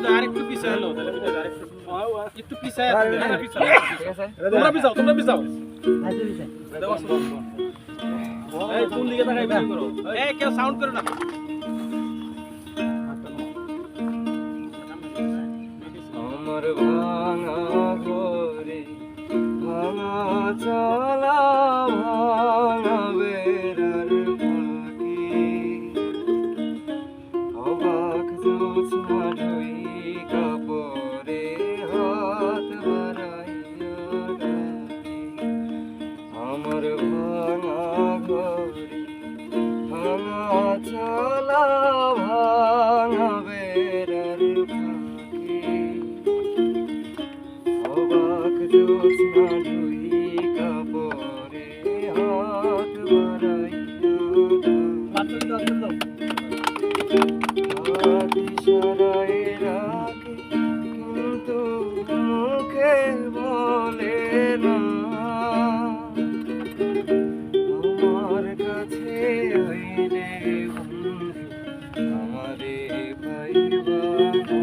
আরেকটু পিছায় এলো তাহলে ভিডিওটা আরেকটু একটু পিছায় ঠিক আছে তোমরা পিছাও এই কোন দিকে তাকাই ভিডিও করো এই কেউ সাউন্ড করো না আমার ভাঙা ঘরে ভাঙা চলা ভাঙা বেড়ার ফাঁকি অবাক জোছনা ঢুই কাপড়ে হাত বাড়াইয়া ডাকি আমার ভাঙা ঘরে ভাঙা চলা ভাঙা বেড়ার ফাঁকি অবাক জোছনা ঢুই কাপড়ে হাত বাড়াইয়া হাত ইশারায় রাখে কিন্তু মুখে বলে না আমার কাছে আইলে বন্ধু আমারে পাইবা না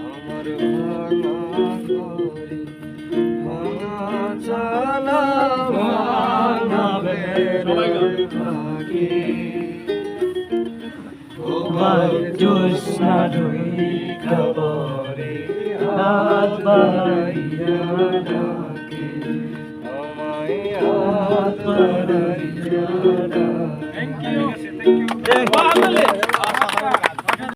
আমার ভাঙা ঘরে ভাঙা চালা ভাঙা বেড়ার ফাঁকি তোমার জোছনা ঢুই কাপড়ে হাত বাড়াইয়া ডাকে আমায় হাত বাড়াইয়া ডাকে থ্যাংক ইউ